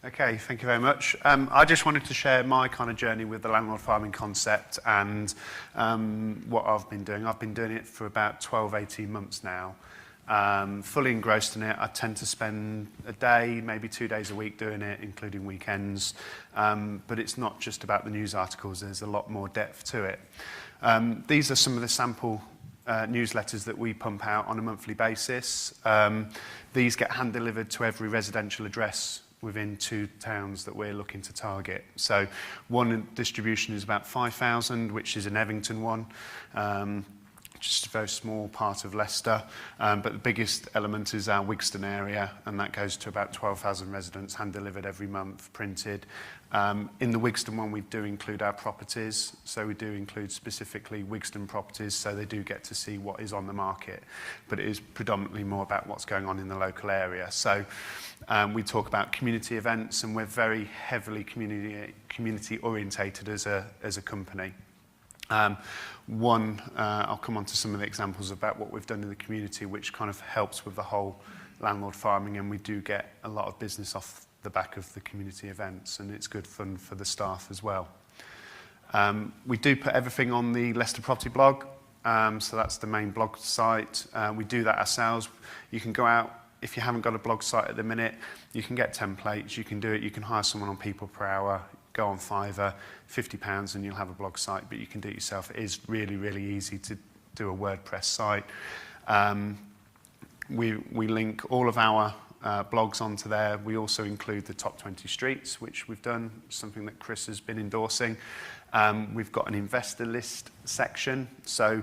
Okay, thank you very much. I just wanted to share my kind of journey with the landlord farming concept and what I've been doing. I've been doing it for about 12, 18 months now. Fully engrossed in it. I tend to spend a day, maybe 2 days a week doing it, including weekends. But it's not just about the news articles, there's a lot more depth to it. These are some of the sample newsletters that we pump out on a monthly basis. These get hand-delivered to every residential address within 2 towns that we're looking to target. So one distribution is about 5,000, which is an Evington one, just a very small part of Leicester. But the biggest element is our Wigston area, and that goes to about 12,000 residents, hand-delivered every month, printed. In the Wigston one, we do include our properties, so we do include specifically Wigston properties, so they do get to see what is on the market, but it is predominantly more about what's going on in the local area. So we talk about community events, and we're very heavily community orientated as a company. I'll come on to some of the examples about what we've done in the community, which kind of helps with the whole landlord farming, and we do get a lot of business off the back of the community events, and it's good fun for the staff as well. We do put everything on the Leicester Property blog, so that's the main blog site. We do that ourselves. You can go out, if you haven't got a blog site at the minute, you can get templates, you can do it, you can hire someone on People Per Hour, go on Fiverr, £50 and you'll have a blog site, but you can do it yourself. It is really, really easy to do a WordPress site. We link all of our blogs onto there. We also include the top 20 streets, which we've done, something that Chris has been endorsing. We've got an investor list section, so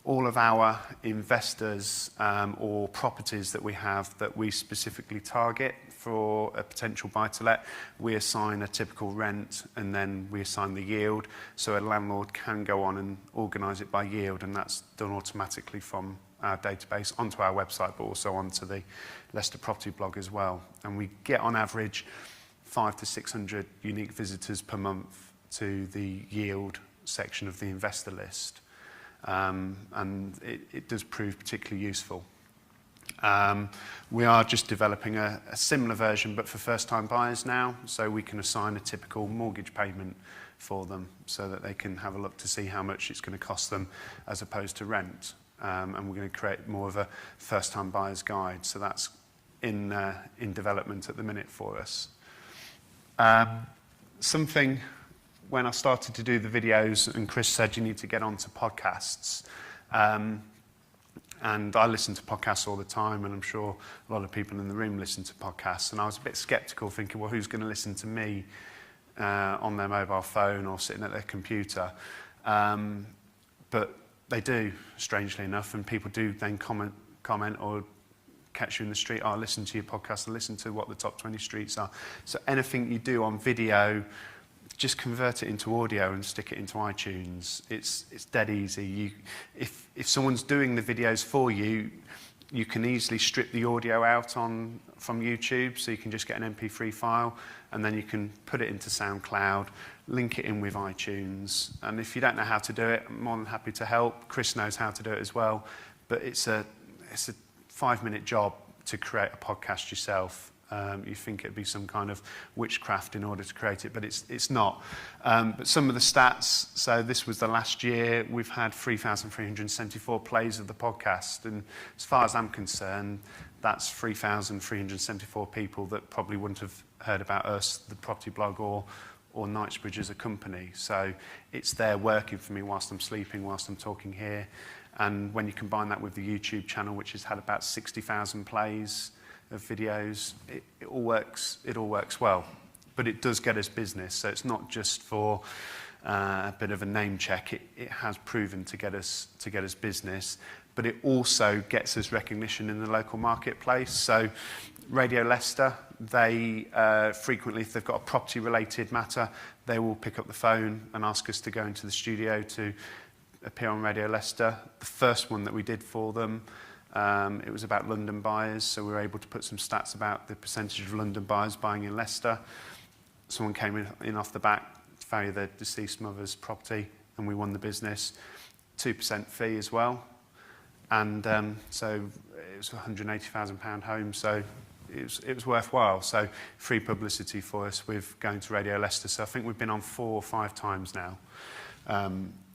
all of our investors or properties that we have that we specifically target for a potential buy-to-let, we assign a typical rent and then we assign the yield, so a landlord can go on and organise it by yield, and that's done automatically from our database onto our website, but also onto the Leicester Property blog as well. And we get on average 500 to 600 unique visitors per month to the yield section of the investor list. And it does prove particularly useful. We are just developing a similar version, but for first-time buyers now, so we can assign a typical mortgage payment for them so that they can have a look to see how much it's going to cost them as opposed to rent. And we're going to create more of a first-time buyer's guide, so that's in development at the minute for us. When I started to do the videos, and Chris said you need to get onto podcasts, and I listen to podcasts all the time, and I'm sure a lot of people in the room listen to podcasts, and I was a bit sceptical, thinking, well, who's going to listen to me on their mobile phone or sitting at their computer? But they do, strangely enough, and people do then comment or catch you in the street, oh, I listen to your podcast, I listen to what the top 20 streets are. So anything you do on video, just convert it into audio and stick it into iTunes. It's dead easy. If someone's doing the videos for you, you can easily strip the audio out from YouTube, so you can just get an MP3 file, and then you can put it into SoundCloud, link it in with iTunes. And if you don't know how to do it, I'm more than happy to help. Chris knows how to do it as well. But it's a 5-minute job to create a podcast yourself. You think it'd be some kind of witchcraft in order to create it, but it's not. But some of the stats, so this was the last year, we've had 3,374 plays of the podcast, and as far as I'm concerned, that's 3,374 people that probably wouldn't have heard about us, the property blog, or Knightsbridge as a company. So it's there working for me whilst I'm sleeping, whilst I'm talking here. And when you combine that with the YouTube channel, which has had about 60,000 plays of videos, it all works well. But it does get us business, so it's not just for a bit of a name check. It has proven to get us business, but it also gets us recognition in the local marketplace. So Radio Leicester, they frequently, if they've got a property-related matter, they will pick up the phone and ask us to go into the studio to appear on Radio Leicester. The first one that we did for them, it was about London buyers, so we were able to put some stats about the percentage of London buyers buying in Leicester. Someone came in off the back to value their deceased mother's property, and we won the business. 2% fee as well. And so it was a £180,000 home, so it was worthwhile. So free publicity for us with going to Radio Leicester. So I think we've been on 4 or 5 times now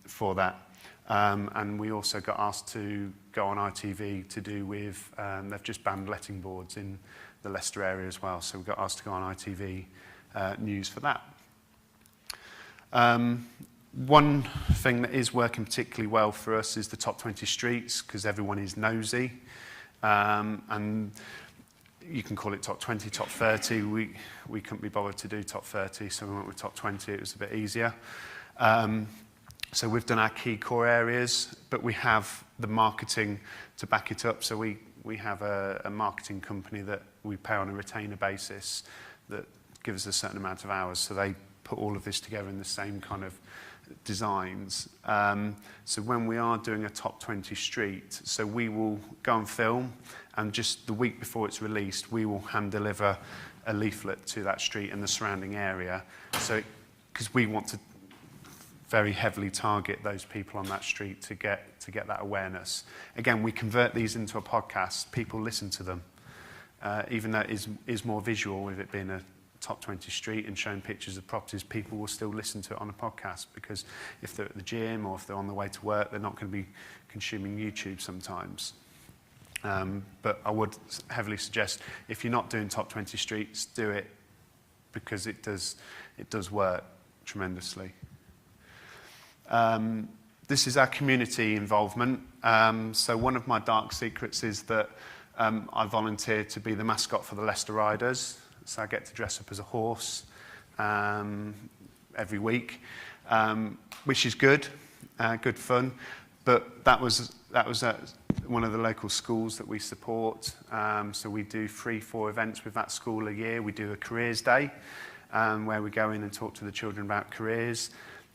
for that. And we also got asked to go on ITV to do with, they've just banned letting boards in the Leicester area as well. So we got asked to go on ITV News for that. One thing that is working particularly well for us is the top 20 streets, because everyone is nosy. And you can call it top 20, top 30. We couldn't be bothered to do top 30, so we went with top 20. It was a bit easier. So we've done our key core areas, but we have the marketing to back it up. So we have a marketing company that we pay on a retainer basis that gives us a certain amount of hours. So they put all of this together in the same kind of designs. So when we are doing a top 20 street, so we will go and film, and just the week before it's released, we will hand deliver a leaflet to that street and the surrounding area. So because we want to very heavily target those people on that street to get that awareness. Again, we convert these into a podcast. People listen to them, even though it is more visual with it being a top 20 street and showing pictures of properties. People will still listen to it on a podcast, because if they're at the gym or if they're on the way to work, they're not going to be consuming YouTube sometimes. But I would heavily suggest, if you're not doing top 20 streets, do it, because it does work tremendously. This is our community involvement. So one of my dark secrets is that I volunteer to be the mascot for the Leicester Riders. So I get to dress up as a horse every week, which is good fun. But that was at one of the local schools that we support. So we do 3-4 events with that school a year. We do a careers day where we go in and talk to the children about careers.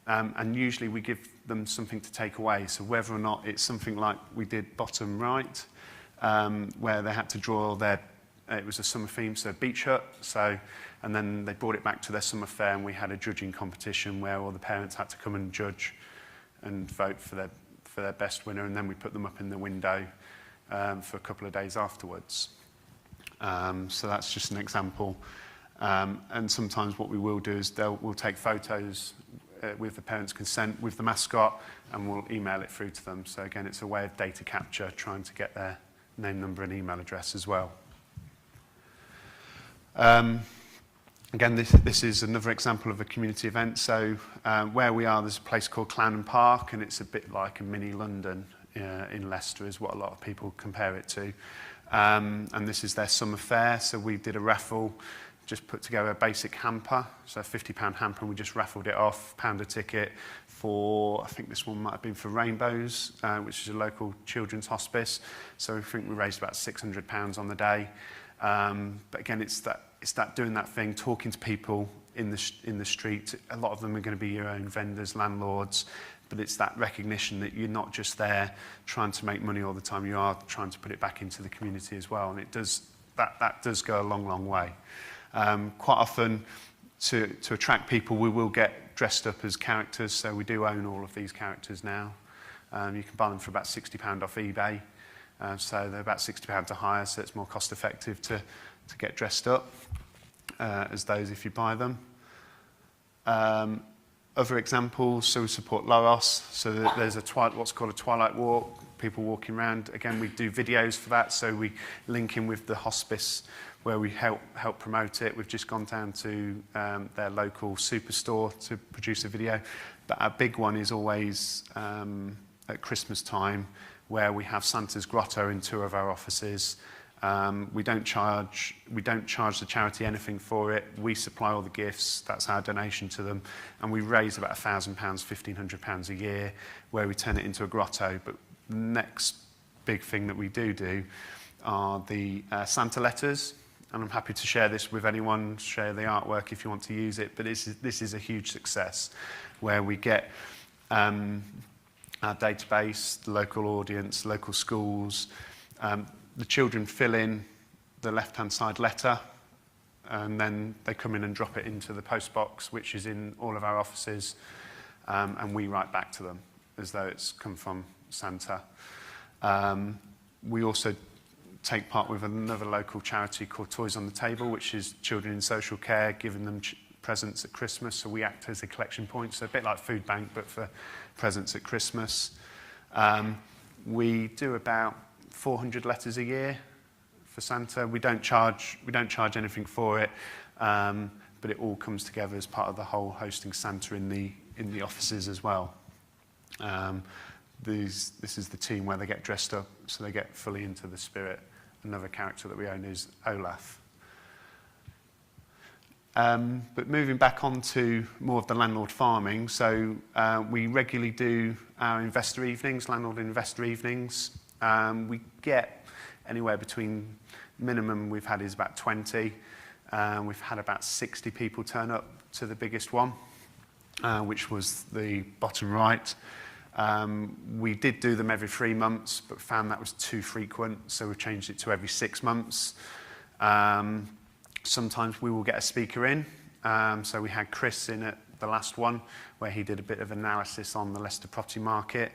And usually we give them something to take away. So whether or not it's something like we did bottom right, where they had to draw it was a summer theme, so beach hut. And then they brought it back to their summer fair, and we had a judging competition where all the parents had to come and judge and vote for their best winner, and then we put them up in the window for a couple of days afterwards. So that's just an example. And sometimes what we will do is we'll take photos with the parents' consent with the mascot, and we'll email it through to them. So again, it's a way of data capture, trying to get their name, number and email address as well. Again, this is another example of a community event. So where we are, there's a place called Clown Park, and it's a bit like a mini London in Leicester, is what a lot of people compare it to. And this is their summer fair. So we did a raffle, just put together a basic hamper, so a £50 hamper, and we just raffled it off, £1 a ticket for, I think this one might have been for Rainbows, which is a local children's hospice. So I think we raised about £600 on the day. But again, it's that doing that thing, talking to people in the street. A lot of them are going to be your own vendors, landlords, but it's that recognition that you're not just there trying to make money all the time. You are trying to put it back into the community as well, and that does go a long, long way. Quite often, to attract people, we will get dressed up as characters. So we do own all of these characters now. You can buy them for about £60 off eBay. So they're about £60 to hire, so it's more cost effective to get dressed up as those if you buy them. Other examples, so we support Laos, so there's what's called a twilight walk, people walking around. Again, we do videos for that, so we link in with the hospice where we help promote it. We've just gone down to their local superstore to produce a video. But our big one is always at Christmas time, where we have Santa's Grotto in 2 of our offices. We don't charge the charity anything for it. We supply all the gifts. That's our donation to them, and we raise about £1,000, £1,500 a year, where we turn it into a grotto. But the next big thing that we do are the Santa letters, and I'm happy to share this with anyone. Share the artwork if you want to use it. But this is a huge success, where we get our database, the local audience, local schools. The children fill in the left-hand side letter, and then they come in and drop it into the post box, which is in all of our offices, and we write back to them as though it's come from Santa. We also take part with another local charity called Toys on the Table, which is children in social care, giving them presents at Christmas. So we act as a collection point, so a bit like Food Bank, but for presents at Christmas. We do about 400 letters a year for Santa. We don't charge anything for it, but it all comes together as part of the whole hosting Santa in the offices as well. This is the team where they get dressed up, so they get fully into the spirit. Another character that we own is Olaf. But moving back on to more of the landlord farming, so we regularly do our investor evenings, landlord investor evenings. We get anywhere between, minimum we've had is about 20. We've had about 60 people turn up to the biggest one, which was the bottom right. We did do them every 3 months, but found that was too frequent, so we've changed it to every 6 months. Sometimes we will get a speaker in. So we had Chris in at the last one, where he did a bit of analysis on the Leicester property market,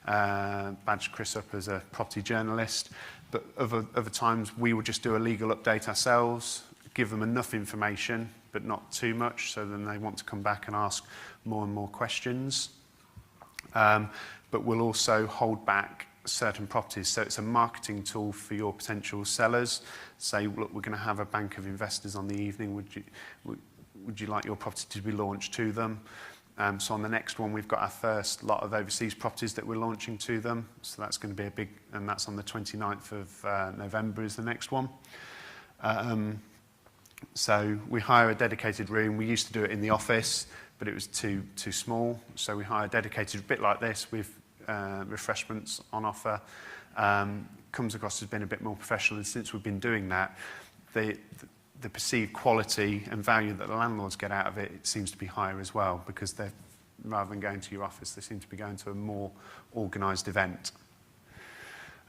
badged Chris up as a property journalist. But other times we will just do a legal update ourselves, give them enough information, but not too much, so then they want to come back and ask more and more questions. But we'll also hold back certain properties. So it's a marketing tool for your potential sellers. Say, look, we're going to have a bank of investors on the evening. Would you like your property to be launched to them? So on the next one, we've got our first lot of overseas properties that we're launching to them. So that's going to be a big, and that's on the 29th of November is the next one. So we hire a dedicated room. We used to do it in the office, but it was too small. So we hire a dedicated, bit like this, with refreshments on offer. Comes across as being a bit more professional, and since we've been doing that, the perceived quality and value that the landlords get out of it, it seems to be higher as well, because they're, rather than going to your office, they seem to be going to a more organised event.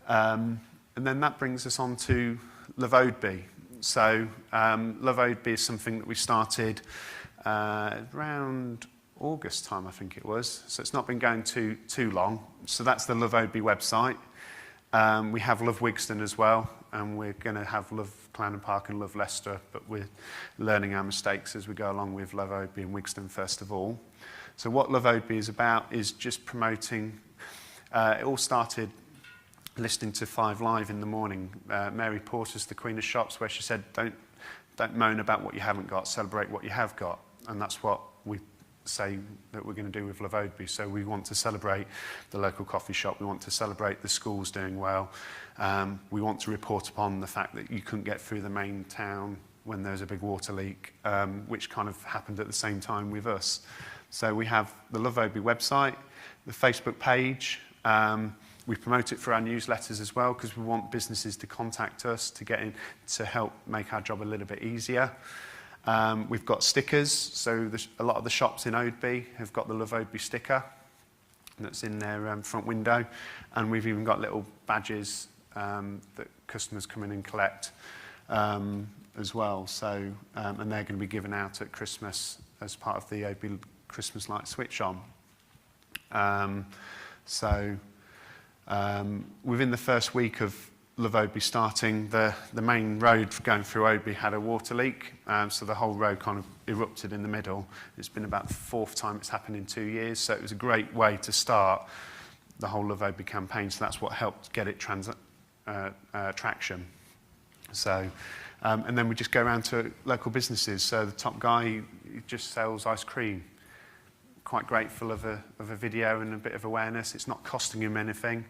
And then that brings us on to Love Oadby. So Love Oadby is something that we started around August time, I think it was. So it's not been going too long. So that's the Love Oadby website. We have Love Wigston as well, and we're going to have Love Clarendon Park and Love Leicester, but we're learning our mistakes as we go along with Love Oadby and Wigston first of all. So what Love Oadby is about is just promoting. It all started listening to 5 Live in the morning. Mary Porter's the Queen of Shops, where she said, don't moan about what you haven't got, celebrate what you have got. And that's what we say that we're going to do with Love Oadby. So we want to celebrate the local coffee shop, we want to celebrate the schools doing well, we want to report upon the fact that you couldn't get through the main town when there's a big water leak, which kind of happened at the same time with us. So we have the Love Oadby website, the Facebook page. We promote it for our newsletters as well, because we want businesses to contact us to get in to help make our job a little bit easier. We've got stickers, so a lot of the shops in Oadby have got the Love Oadby sticker that's in their front window, and we've even got little badges that customers come in and collect as well. So, and they're going to be given out at Christmas as part of the Oadby Christmas light switch on. Within the first week of Love Oadby starting, the main road going through Oadby had a water leak, so the whole road kind of erupted in the middle. It's been about the 4th time it's happened in 2 years, so it was a great way to start the whole Love Oadby campaign, so that's what helped get it traction. So, and then we just go around to local businesses. So the top guy, he just sells ice cream. Quite grateful of a video and a bit of awareness. It's not costing him anything.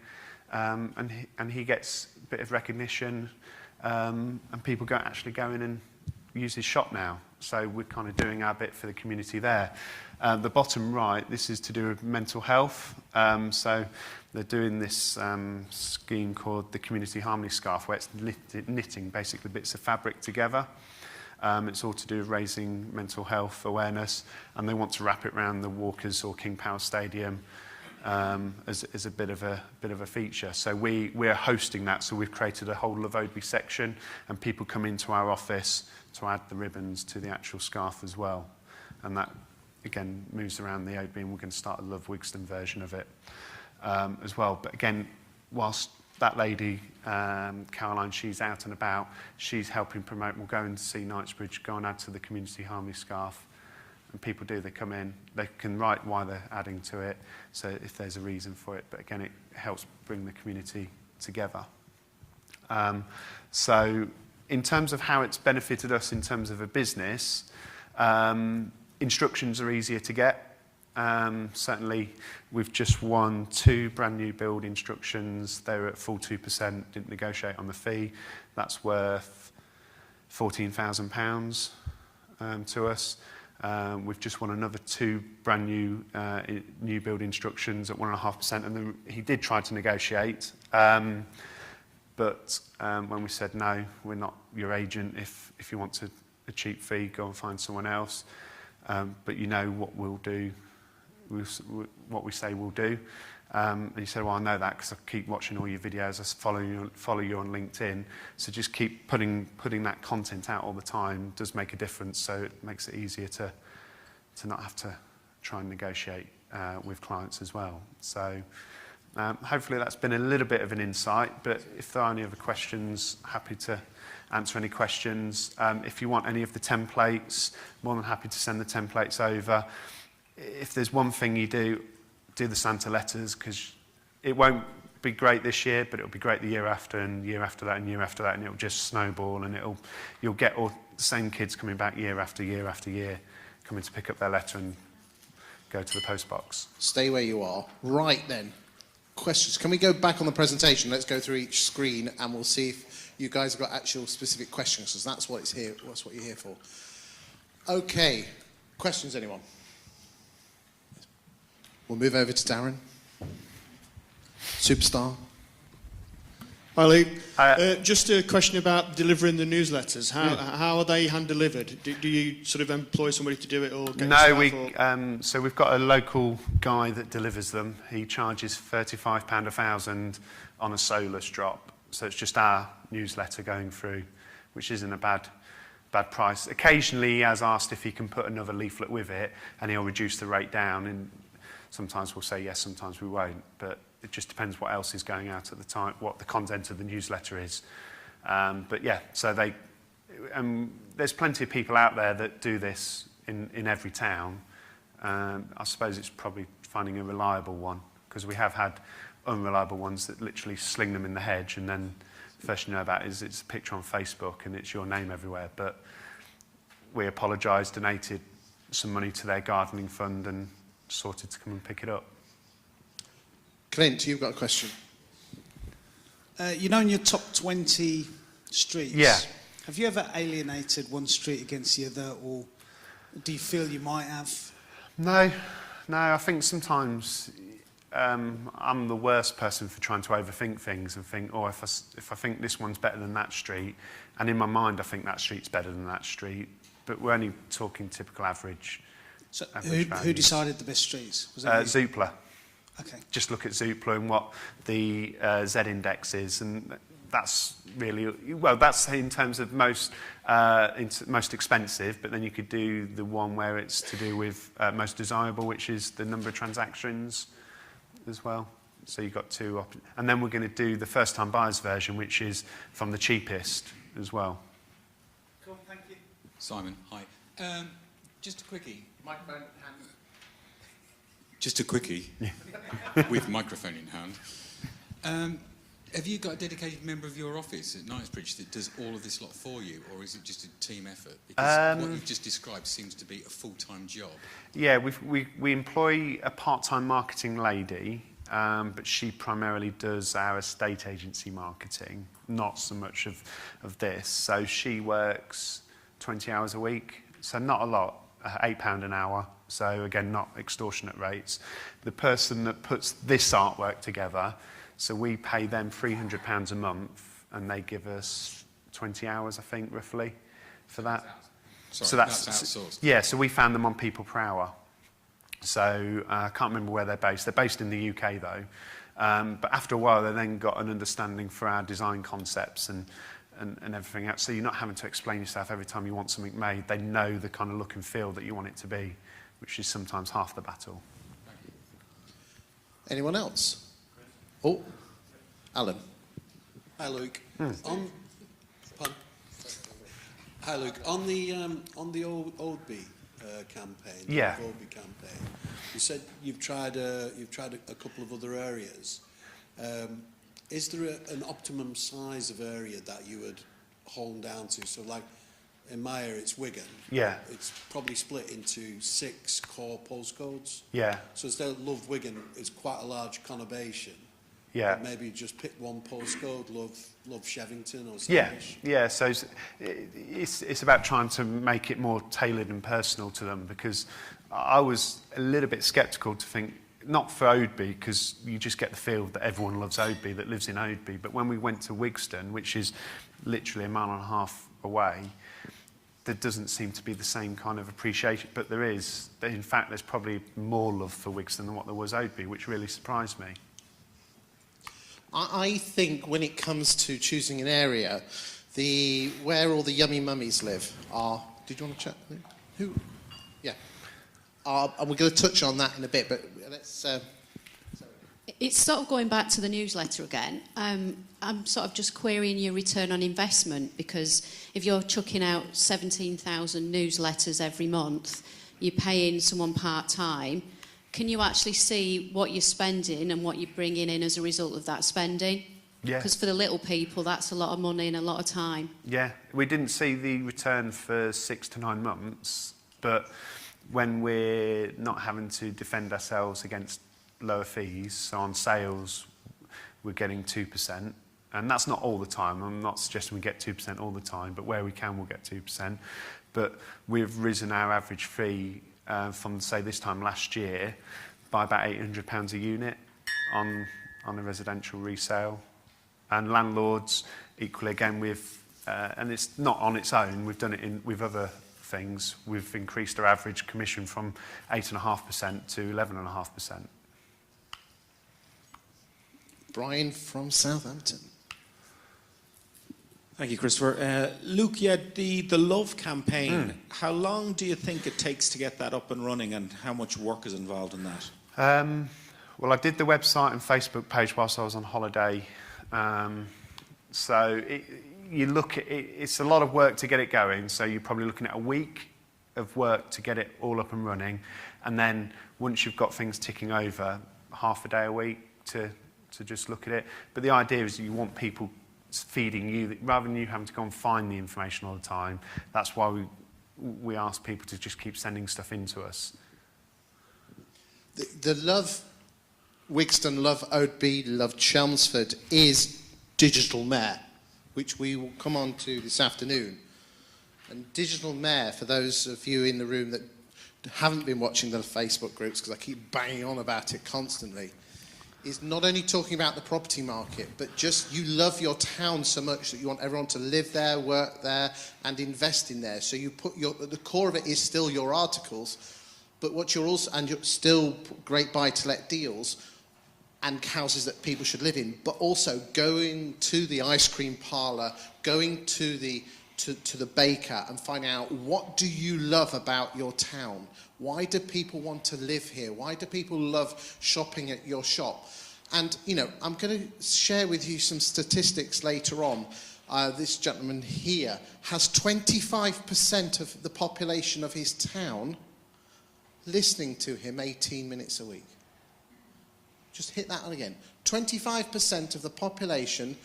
And he gets a bit of recognition, and people actually go in and use his shop now. So we're kind of doing our bit for the community there. The bottom right, this is to do with mental health. So they're doing this scheme called the Community Harmony Scarf, where it's knitting basically bits of fabric together. It's all to do with raising mental health awareness, and they want to wrap it around the Walkers or King Power Stadium as a bit of a feature. So we're hosting that. So we've created a whole Love Oadby section, and people come into our office to add the ribbons to the actual scarf as well. And that again moves around the Oadby, and we're going to start a Love Wigston version of it as well. But again, whilst that lady, Caroline, she's out and about. She's helping promote. We'll go and see Knightsbridge, go and add to the community harmony scarf. And people do, they come in, they can write why they're adding to it, so if there's a reason for it. But again, it helps bring the community together. So in terms of how it's benefited us in terms of a business, instructions are easier to get. Certainly, we've just won 2 brand new build instructions. They were at full 2%, didn't negotiate on the fee. That's worth £14,000 to us. We've just won another 2 brand new new build instructions at 1.5%, and then he did try to negotiate. But when we said, no, we're not your agent, if you want a cheap fee, go and find someone else. But you know what we'll do, what we say we'll do. And he said, well, I know that because I keep watching all your videos, I follow you on LinkedIn. So just keep putting that content out all the time does make a difference. So it makes it easier to not have to try and negotiate with clients as well. So hopefully that's been a little bit of an insight, but if there are any other questions, happy to answer any questions. If you want any of the templates, more than happy to send the templates over. If there's one thing you do the Santa letters, because it won't be great this year, but it'll be great the year after, and year after that, and year after that, and it'll just snowball, and you'll get all the same kids coming back year after year after year, coming to pick up their letter and go to the post box. Stay where you are. Right then. Questions. Can we go back on the presentation? Let's go through each screen and we'll see if you guys have got actual specific questions, because that's what you're here for. Okay. Questions, anyone? We'll move over to Darren. Superstar. Hi, Lee. Just a question about delivering the newsletters. How are they hand delivered? Do you sort of employ somebody to do it, or get No, so we've got a local guy that delivers them. He charges £35 a thousand on a solus drop. So it's just our newsletter going through, which isn't a bad price. Occasionally he has asked if he can put another leaflet with it, and he'll reduce the rate down. And sometimes we'll say yes, sometimes we won't. But it just depends what else is going out at the time, what the content of the newsletter is. But yeah, so there's plenty of people out there that do this in every town. I suppose it's probably finding a reliable one, because we have had unreliable ones that literally sling them in the hedge, and then the first you know about is it's a picture on Facebook and it's your name everywhere. But we apologised, donated some money to their gardening fund, and sorted to come and pick it up. Clint, you've got a question. You know, in your top 20 streets, yeah. Have you ever alienated one street against the other, or do you feel you might have? No, I think sometimes I'm the worst person for trying to overthink things and think, oh, if I think this one's better than that street, and in my mind I think that street's better than that street, but we're only talking typical average. So who decided the best streets? Was that Zoopla. Okay. Just look at Zoopla and what the Z index is, and that's really, well, that's in terms of most expensive, but then you could do the one where it's to do with most desirable, which is the number of transactions as well. So you've got 2 options. And then we're going to do the first-time buyers version, which is from the cheapest as well. Cool, thank you. Simon, hi. Just a quickie. Microphone, hand. Just a quickie, with microphone in hand. Have you got a dedicated member of your office at Knightsbridge that does all of this lot for you, or is it just a team effort? Because what you've just described seems to be a full-time job. Yeah, we employ a part-time marketing lady, but she primarily does our estate agency marketing, not so much of this. So she works 20 hours a week, so not a lot, £8 an hour. So again, not extortionate rates. The person that puts this artwork together, so we pay them £300 a month, and they give us 20 hours, I think, roughly, for that. Sorry, so that's outsourced. Yeah, so we found them on people per hour. So I can't remember where they're based. They're based in the UK, though. But after a while, they then got an understanding for our design concepts and everything else. So you're not having to explain yourself every time you want something made. They know the kind of look and feel that you want it to be, which is sometimes half the battle. Anyone else? Oh, Alan. Hi, Luke. On, pardon? Hi, Luke. On the Oldby campaign, Yeah. the Oldby campaign, you said you've tried a couple of other areas. Is there an optimum size of area that you would hone down to? So, like in my area, it's Wigan. Yeah. It's probably split into 6 core postcodes. Yeah. So instead of Love Wigan, it's quite a large conurbation. Yeah. But maybe just pick one postcode, Love Shevington or Yeah, Standish. yeah. So it's about trying to make it more tailored and personal to them, because I was a little bit sceptical to think, not for Oadby, because you just get the feel that everyone loves Oadby that lives in Oadby. But when we went to Wigston, which is literally a mile and a half away, there doesn't seem to be the same kind of appreciation. But there is. In fact, there's probably more love for Wigston than what there was Oadby, which really surprised me. I think when it comes to choosing an area, where all the yummy mummies live are... Did you want to chat? Who? Yeah. And we're going to touch on that in a bit, but let's... It's sort of going back to the newsletter again. I'm sort of just querying your return on investment, because if you're chucking out 17,000 newsletters every month, you're paying someone part-time, can you actually see what you're spending and what you're bringing in as a result of that spending? Yeah. Because for the little people, that's a lot of money and a lot of time. Yeah, we didn't see the return for 6 to 9 months, but when we're not having to defend ourselves against lower fees, so on sales we're getting 2%, and that's not all the time. I'm not suggesting we get 2% all the time, but where we can we'll get 2%. But we've risen our average fee from, say, this time last year by about £800 a unit on a residential resale. And landlords, equally again, and it's not on its own, we've done it with other things. We've increased our average commission from 8.5% to 11.5%. Brian from Southampton. Thank you, Christopher. Luke, you had the Love campaign. How long do you think it takes to get that up and running, and how much work is involved in that? Well, I did the website and Facebook page whilst I was on holiday. So you look at it, it's a lot of work to get it going. So you're probably looking at a week of work to get it all up and running. And then once you've got things ticking over, half a day a week to just look at it. But the idea is you want people feeding you, rather than you having to go and find the information all the time. That's why we ask people to just keep sending stuff in to us. The Love Wigston, Love Oadby, Love Chelmsford is Digital Mayor, which we will come on to this afternoon. And Digital Mayor, for those of you in the room that haven't been watching the Facebook groups, because I keep banging on about it constantly, is not only talking about the property market, but just you love your town so much that you want everyone to live there, work there, and invest in there. So you put the core of it is still your articles, but what you're also, and you're still great buy-to-let deals and houses that people should live in, but also going to the ice cream parlour, going to the baker and finding out, what do you love about your town? Why do people want to live here? Why do people love shopping at your shop? And, you know, I'm going to share with you some statistics later on. This gentleman here has 25% of the population of his town listening to him 18 minutes a week. Just hit that one again. 25% of the population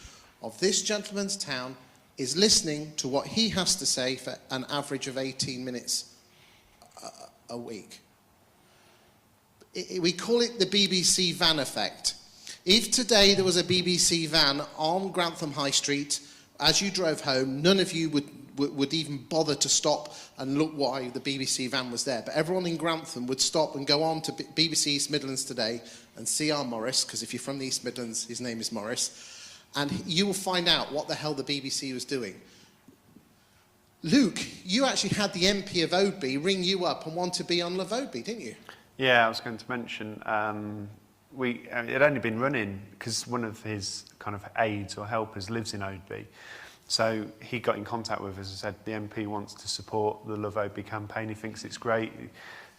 of this gentleman's town is listening to what he has to say for an average of 18 minutes a week. We call it the BBC van effect. If today there was a BBC van on Grantham High Street, as you drove home, none of you would even bother to stop and look why the BBC van was there. But everyone in Grantham would stop and go on to BBC East Midlands today and see our Morris, because if you're from the East Midlands, his name is Morris, and you will find out what the hell the BBC was doing. Luke, you actually had the MP of Oadby ring you up and want to be on Love Oadby, didn't you? Yeah, I was going to mention, it had only been running because one of his kind of aides or helpers lives in Oadby. So he got in contact with us and said the MP wants to support the Love Oadby campaign. He thinks it's great.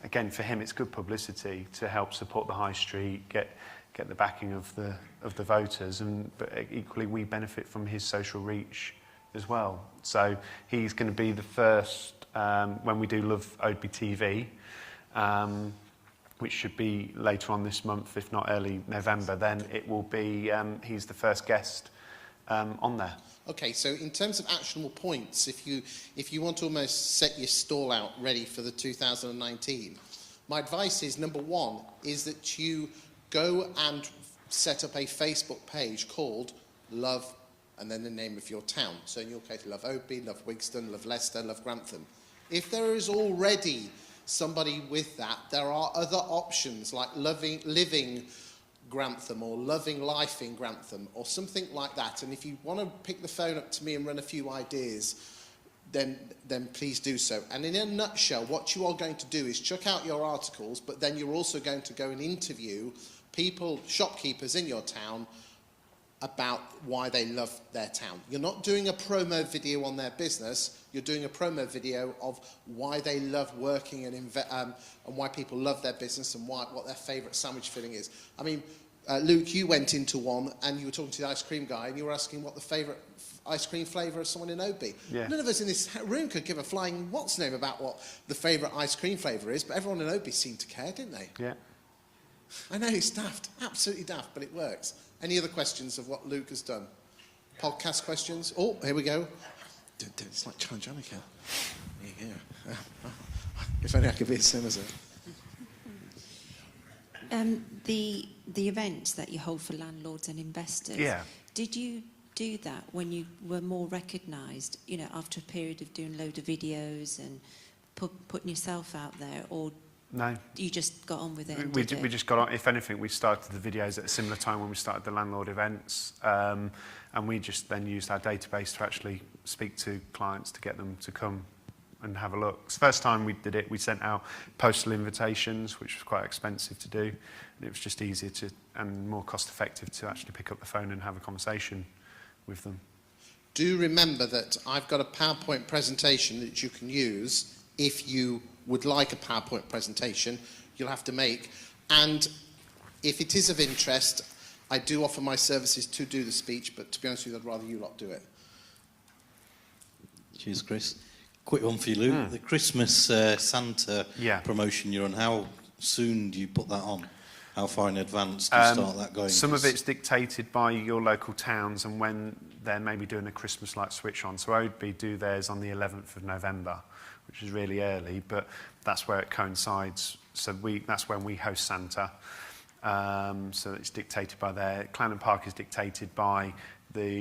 Again, for him, it's good publicity to help support the high street, get get the backing of the voters, but equally we benefit from his social reach as well. So he's going to be the first, when we do Love Oadby TV, which should be later on this month, if not early November, then it will be, he's the first guest on there. Okay, so in terms of actionable points, if you want to almost set your stall out ready for the 2019, my advice is, number one, is that you go and set up a Facebook page called Love, and then the name of your town. So in your case, Love Oadby, Love Wigston, Love Leicester, Love Grantham. If there is already somebody with that, there are other options like living Grantham or loving life in Grantham or something like that. And if you want to pick the phone up to me and run a few ideas, then please do so. And in a nutshell, what you are going to do is check out your articles, but then you're also going to go and interview people, shopkeepers in your town, about why they love their town. You're not doing a promo video on their business, you're doing a promo video of why they love working and why people love their business and what their favourite sandwich filling is. I mean, Luke, you went into one and you were talking to the ice cream guy and you were asking what the favourite ice cream flavour of someone in Oadby. Yeah. None of us in this room could give a flying what's name about what the favourite ice cream flavour is, but everyone in Oadby seemed to care, didn't they? Yeah. I know, it's daft, absolutely daft, but it works. Any other questions of what Luke has done? Podcast questions? Oh, here we go. It's like Challenge Annika. Yeah. If only I could be as slim as her. The events that you hold for landlords and investors, did you do that when you were more recognised, you know, after a period of doing a load of videos and putting yourself out there, or no, you just got on with it? We just got on. If anything, we started the videos at a similar time when we started the landlord events, and we just then used our database to actually speak to clients to get them to come and have a look. It's the first time we did it, we sent out postal invitations, which was quite expensive to do, and it was just easier to and more cost effective to actually pick up the phone and have a conversation with them. Do remember that I've got a PowerPoint presentation that you can use if you would like a PowerPoint presentation you'll have to make, and if it is of interest, I do offer my services to do the speech, but to be honest with you, I'd rather you lot do it. Cheers, Chris. Quick one for you, Luke. The Christmas Santa promotion you're on, how soon do you put that on? How far in advance do you start that going? Some of it's dictated by your local towns and when they're maybe doing a Christmas light switch on. So Oadby do theirs on the 11th of November, which is really early, but that's where it coincides. So that's when we host Santa. So it's dictated by there. Clanham Park is dictated by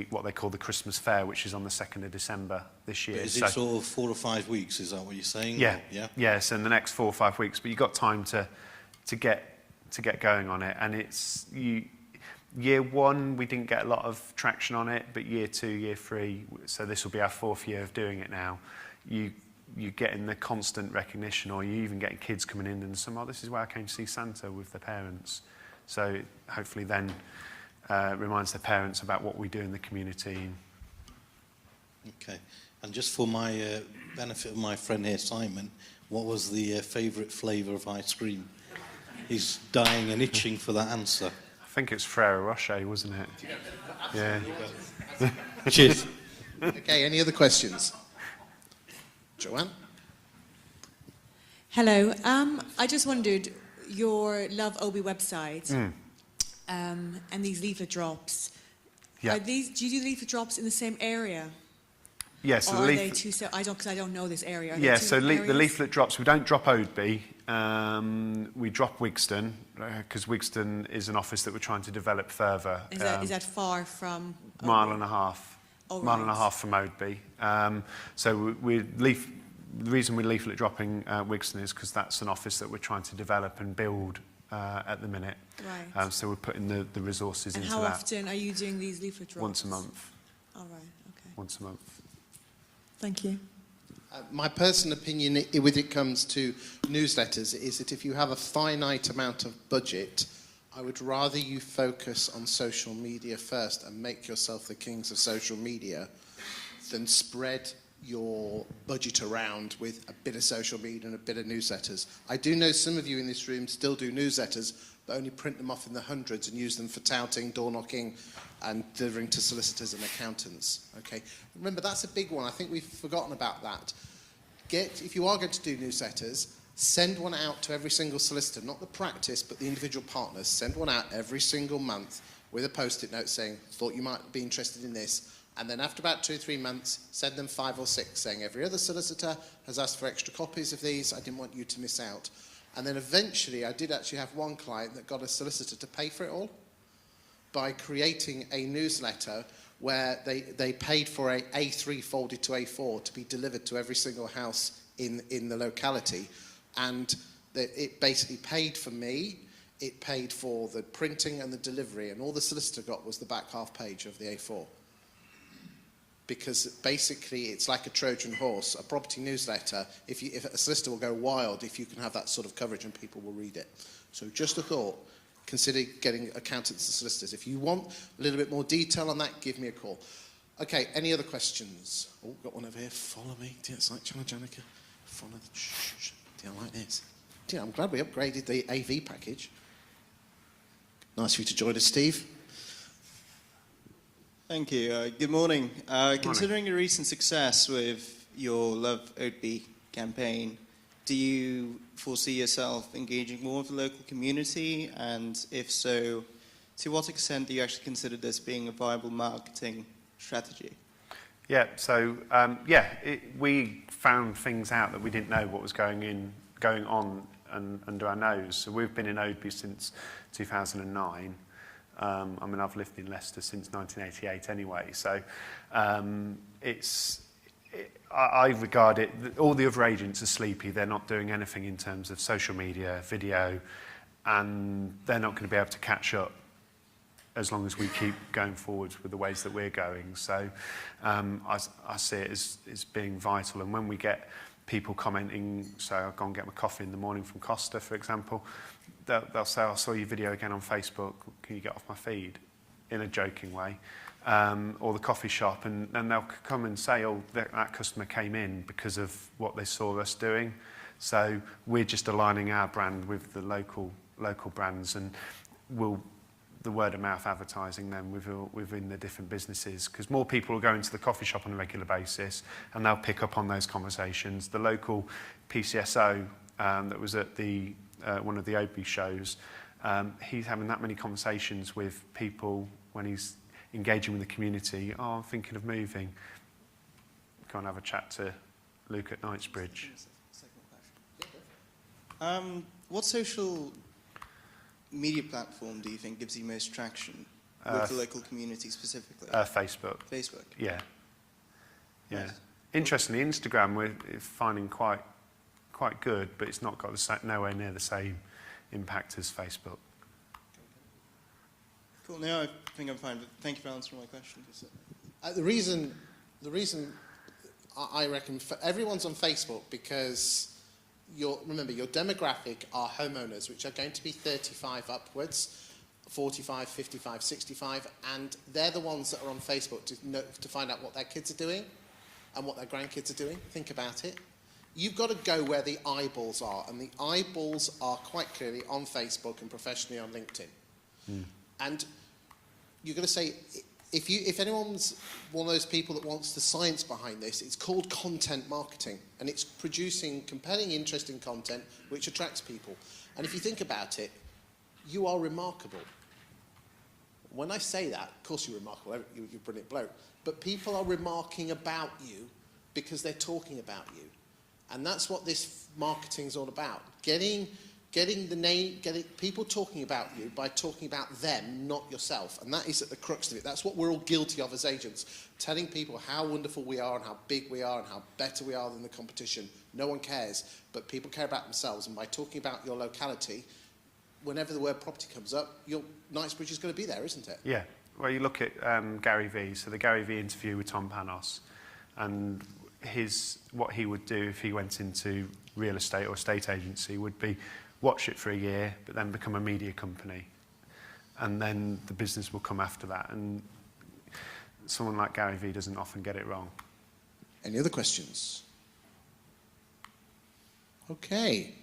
what they call the Christmas Fair, which is on the 2nd of December this year. But is it sort of 4 or 5 weeks, is that what you're saying? Yeah. Yeah. Yes, in the next 4 or 5 weeks, but you've got time to get going on it. And it's year one, we didn't get a lot of traction on it, but year 2, year 3, so this will be our 4th year of doing it now. You're getting the constant recognition, or you're even getting kids coming in and some, this is where I came to see Santa with their parents. So hopefully then reminds their parents about what we do in the community. Okay. And just for my benefit of my friend here, Simon, what was the favourite flavour of ice cream? He's dying and itching for that answer. I think it's Ferrero Rocher, wasn't it? Yeah. Cheers. Okay, any other questions? Joanne? Hello. I just wondered, your Love Oadby website and these leaflet drops, do you do leaflet drops in the same area? Yes. Or are they two? Because I don't know this area. Yeah. So the leaflet drops. We don't drop Oadby. We drop Wigston because Wigston is an office that we're trying to develop further. Is that far from? Mile and a half. Oh, mile and a half from Oadby. So the reason we're leaflet dropping Wigston is because that's an office that we're trying to develop and build at the minute. Right. So we're putting the resources into that. And how often are you doing these leaflet drops? Once a month. All right. Okay. Once a month. Thank you. My personal opinion when it comes to newsletters is that if you have a finite amount of budget, I would rather you focus on social media first and make yourself the kings of social media than spread your budget around with a bit of social media and a bit of newsletters. I do know some of you in this room still do newsletters, but only print them off in the hundreds and use them for touting, door knocking, and delivering to solicitors and accountants. Okay, remember that's a big one. I think we've forgotten about that. If you are going to do newsletters, send one out to every single solicitor, not the practice, but the individual partners. Send one out every single month with a post-it note saying, thought you might be interested in this. And then after about 2 or 3 months, send them 5 or 6 saying, every other solicitor has asked for extra copies of these. I didn't want you to miss out. And then eventually, I did actually have one client that got a solicitor to pay for it all by creating a newsletter where they paid for a A3 folded to A4 to be delivered to every single house in the locality. And it basically paid for me, it paid for the printing and the delivery, and all the solicitor got was the back half page of the A4. Because basically it's like a Trojan horse, a property newsletter. If a solicitor will go wild if you can have that sort of coverage and people will read it. So just a thought, consider getting accountants and solicitors. If you want a little bit more detail on that, give me a call. Okay, any other questions? Oh, got one over here. Follow me. Yeah, it's like Janica. Follow the... Shh. Yeah, like this. Yeah, I'm glad we upgraded the AV package. Nice for you to join us, Steve. Thank you. Good morning. Considering your recent success with your Love Oatby campaign, do you foresee yourself engaging more with the local community? And if so, to what extent do you actually consider this being a viable marketing strategy? Yeah, so we found things out that we didn't know what was going on under our nose. So we've been in Oatby since 2009. I mean, I've lived in Leicester since 1988 anyway. So I regard it, all the other agents are sleepy. They're not doing anything in terms of social media, video, and they're not going to be able to catch up as long as we keep going forward with the ways that we're going. So I see it as being vital. And when we get people commenting, so I'll go and get my coffee in the morning from Costa, for example, they'll say, I saw your video again on Facebook, can you get off my feed? In a joking way. Or the coffee shop, and then they'll come and say, oh, that customer came in because of what they saw us doing. So we're just aligning our brand with the local brands, and the word of mouth advertising them within the different businesses, because more people will go into the coffee shop on a regular basis and they'll pick up on those conversations. The local PCSO that was at one of the Oatby shows, he's having that many conversations with people when he's engaging with the community. Oh, I'm thinking of moving. Go and have a chat to Luke at Knightsbridge. What social media platform do you think gives you most traction with the local community specifically? Facebook. Facebook? Yeah. Nice. Interestingly, Instagram we're finding quite good, but it's not got nowhere near the same impact as Facebook. Cool. Now I think I'm fine. But thank you for answering my question. The reason I reckon everyone's on Facebook because remember your demographic are homeowners, which are going to be 35 upwards, 45, 55, 65, and they're the ones that are on Facebook to find out what their kids are doing and what their grandkids are doing. Think about it. You've got to go where the eyeballs are, and the eyeballs are quite clearly on Facebook and professionally on LinkedIn. And you're going to say, if anyone's one of those people that wants the science behind this, it's called content marketing, and it's producing compelling, interesting content which attracts people. And if you think about it, you are remarkable. When I say that, of course you're remarkable, you're a brilliant bloke, but people are remarking about you because they're talking about you. And that's what this marketing is all about. Getting people talking about you by talking about them, not yourself. And that is at the crux of it. That's what we're all guilty of as agents. Telling people how wonderful we are and how big we are and how better we are than the competition. No one cares, but people care about themselves. And by talking about your locality, whenever the word property comes up, Knightsbridge is going to be there, isn't it? Yeah. Well, you look at Gary Vee, so the Gary Vee interview with Tom Panos, and what he would do if he went into real estate or estate agency would be watch it for a year, but then become a media company. And then the business will come after that. And someone like Gary Vee doesn't often get it wrong. Any other questions? Okay.